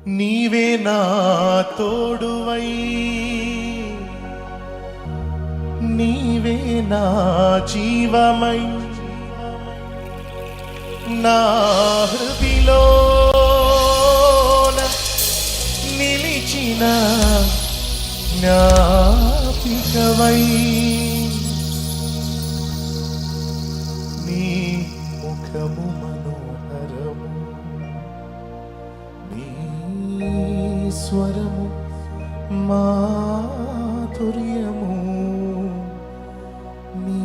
నీవే నా తోడువై నీవే నా జీవమై నా హృదిలోన నిలిచిన జ్ఞాపికవై నీ ముఖము మనోహరము నీ స్వరము మాధుర్యము నీ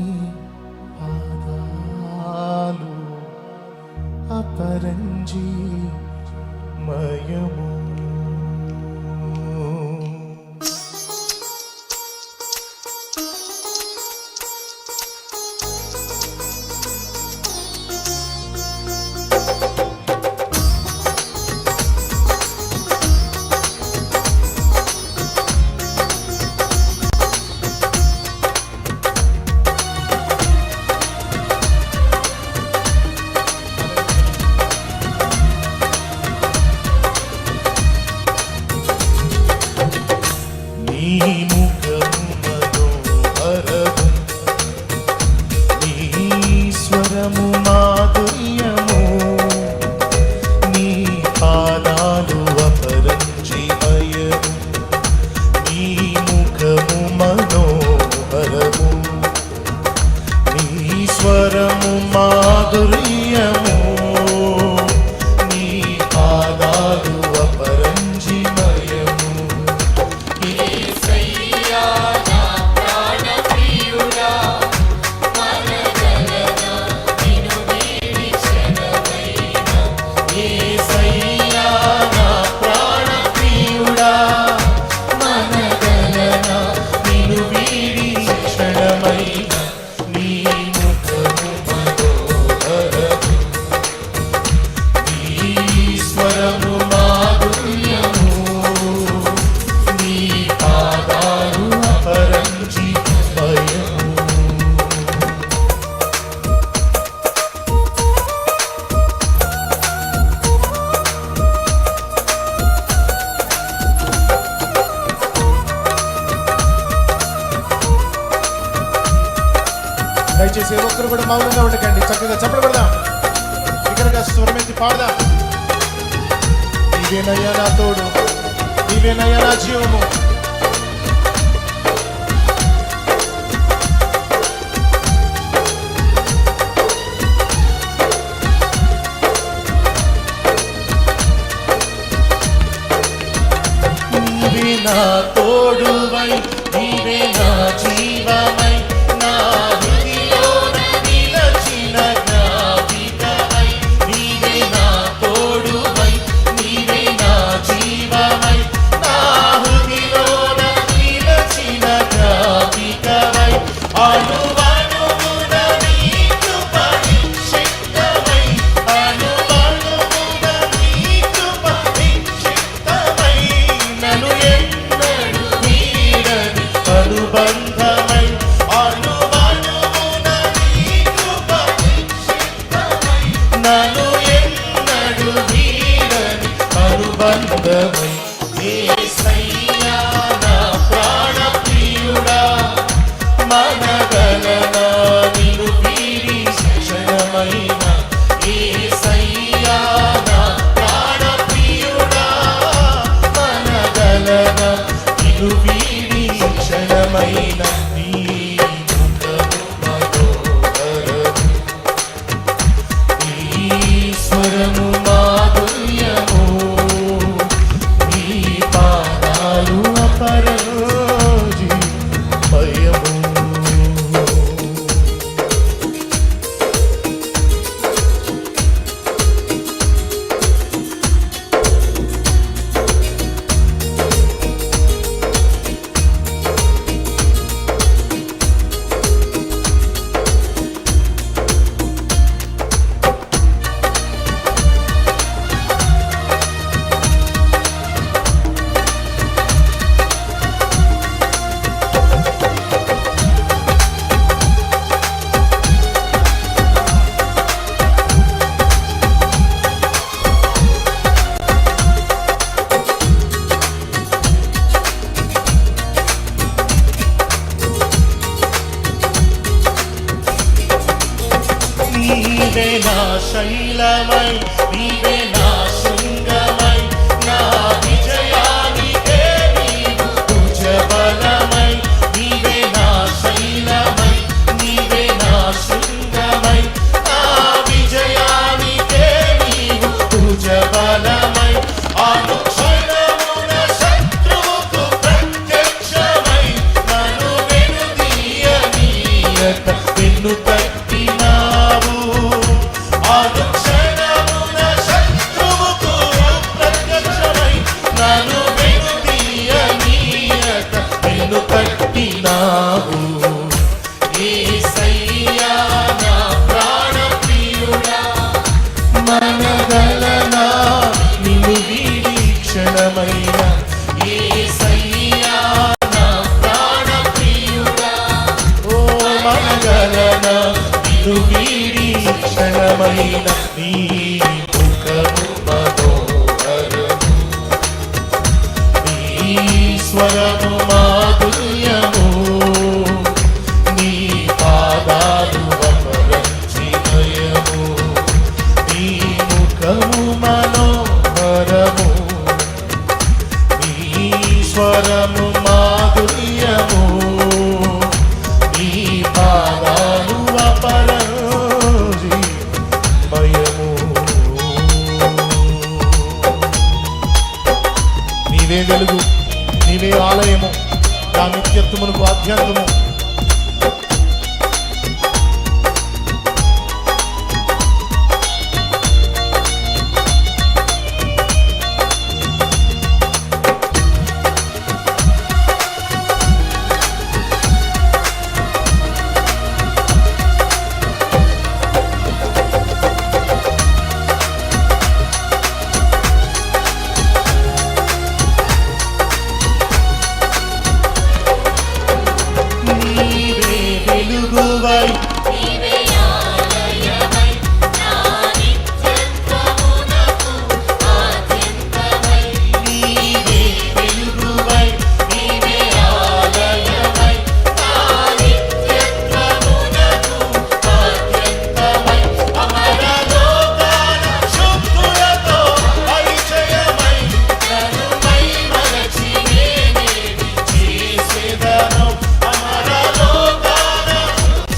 పాదాలు అపరంజి మయము. స్వరము మాధుర్యము నీ పాదాలు అపరంజిమయము. యేసయ్యా నా ప్రాణ ప్రియుడా మనగలనా నిన్ను వీడి క్షణమైనా. యేసయ్యా నా ప్రాణ ప్రియుడా మనగలనా నిన్ను వీడి క్షణమైనా. స్వరము మాధుర్యము నీ పాదాలు అపరంజిమయము. దయచేసి ఒక్కరు కూడా మౌనంగా ఉండకండి, చక్కగా చప్పట్లు కొడదాం, ఇక్కడ స్వరమెత్తి పాడదాం. నీవేనయ్యా నా తోడు, నీవేనయ్యా నా జీవము. నీవే నా తోడువై నీవే నా జీవమై నా హృదిలోన నిలచిన జ్ఞాపికవై. నీవే నా తోడువై నీవే నా జీవమై నా హృదిలో నీవే నా శైలమై, నీవే నా శృంగమై, నా విజయానికే నీవు భుజబలమై. నీవే నా శైలమై, నీవే నా శృంగమై, నా విజయానికే నీవు భుజబలమై. అనుక్షణమున శత్రువుకు ప్రత్యక్షమై, నన్ను వెనుదీయనీయక వెన్ను తట్టినావు. అనుక్షణమున శత్రువుకు ప్రత్యక్షమై, నన్ను వెనుదీయనీయక వెన్ను తట్టినావు. యేసయ్యా నా ప్రాణప్రియుడా, మనగలనా నిన్ను వీడి క్షణమైన. యేసయ్యా నా ప్రాణప్రియుడా, ఓ మనగలనా నిన్ను వీడి క్షణమైన. నీ ముఖము మనోహరము, నీ స్వరము మాధుర్యము, నీ పాదాలు అపరంజితయము. నీ ముఖము మనోహరము, నీ స్వరము మాధుర్యము, నీ పాదాలు అపరంజితయము. నీవే వెలుగు, నీవే ఆలయము, నా నిత్యత్వమునకు ఆద్యంతము. నీవే వెలుగువై, నీవే ఆలయమై, నా నిత్యత్వమునకు ఆద్యంతమై. నీవే వెలుగువై, నీవే ఆలయమై, నా నిత్యత్వమునకు ఆద్యంతమై. అమరలోకాన శుద్ధులతో పరిచయమై, నన్ను మైమరచి నేనేమి చేసేదను. అమరలోకాన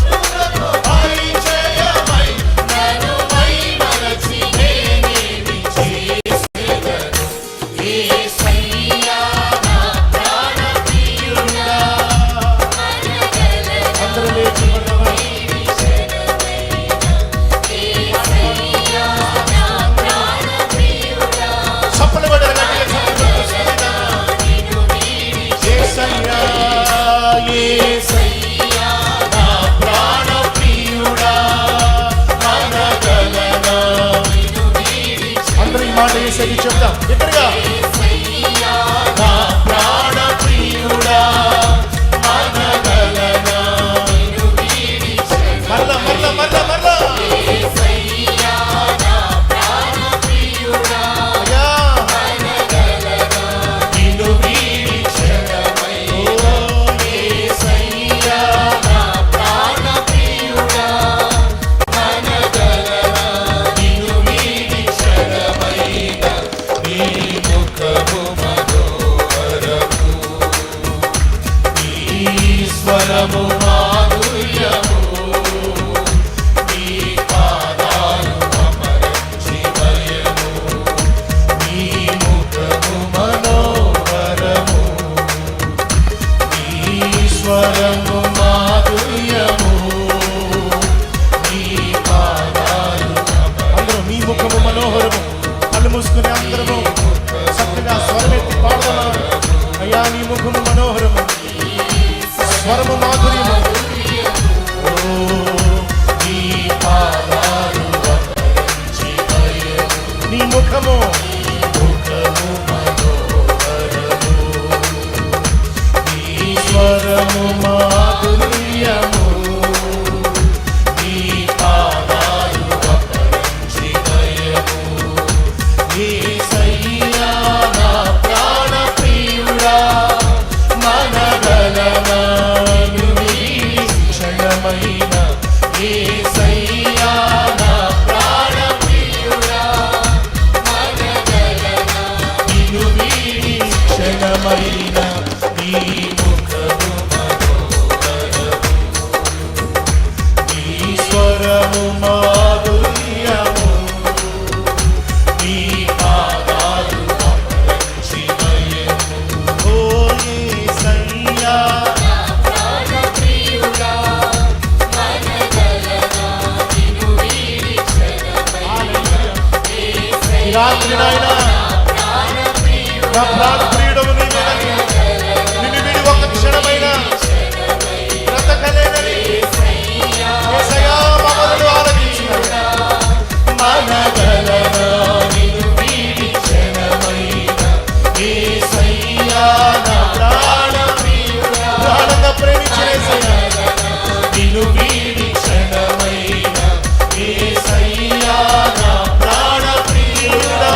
శుద్ధులతో పరిచయమై, నన్ను మైమరచి నేనేమి చేసేదను. యేసయ్యా నా ప్రాణప్రియుడా, అందరూ లేచి పడదామా? యేసయ్యా నా ప్రాణప్రియుడా, చప్పట్లు కొట్టాలి గట్టిగా, చప్పట్లు కొట్టాలి. నిన్ను వీడి యేసయ్యా, యేసయ్యా నా ప్రాణప్రియుడా, మనగలనా నిన్ను వీడి అందరూ ఈ మాట యేసయ్యకి చెప్దాం గట్టిగా. యేసయ్యా నా ప్రాణప్రియుడా, మనగలనా. నిన్ను వీడి మరలా మరలా మరలా మరలా. యేసయ్యా నా ప్రాణప్రియుడా, అయ్యా నిన్ను వీడి క్షణమై. ఓ యేసయ్యా నా ప్రాణప్రియుడా, మనగలనా నిన్ను వీడి క్షణమైన. నీ ముఖ స్వరము మాధుర్యము నీ పాదాలు అపరంజిమయము ఓ యేసయ్యా ప్రాణ ప్రియుడా మనగలనా నిన్ను వీడి క్షణమైనా ఈ రాత్రి నాయనా నా ప్రాణ ప్రియుడవు నీవేనని నిన్ను వీడి ఒక్క క్షణమైన బ్రతకలేనని యేసయ్యా మమ్మల్ని ఆలకించునా మనగలనా నిన్ను వీడి క్షణమైన యేసయ్యా నా ప్రాణ ప్రియుడా ప్రాణంగా ప్రేమించిన యేసయ్యా నిన్ను వీడి క్షణమైన యేసయ్యా నా ప్రాణ ప్రియుడా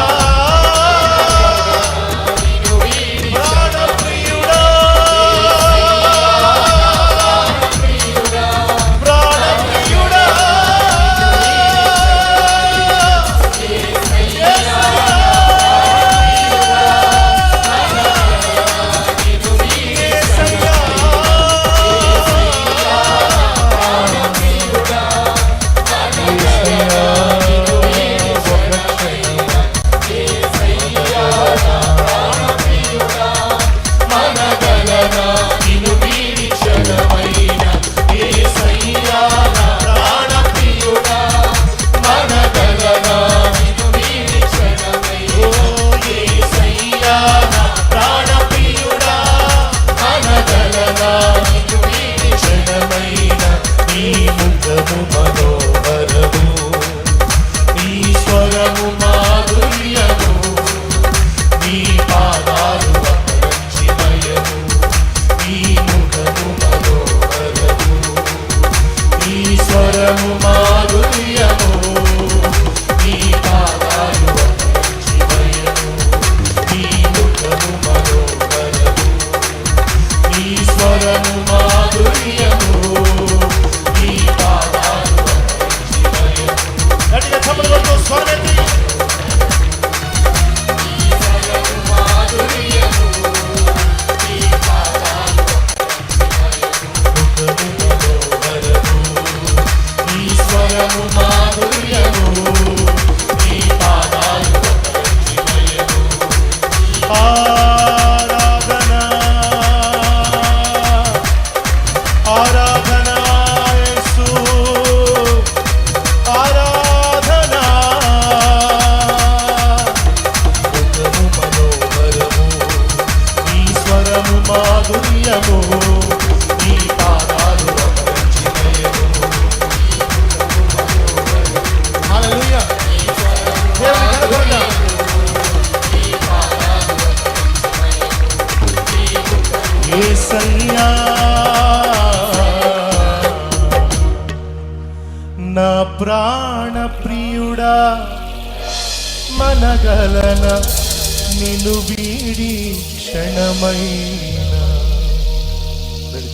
యేసయ్యా నా ప్రాణ ప్రియుడా మనగలన నిన్ను వీడి క్షణమైనా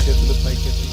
చేతులు పైకెత్తి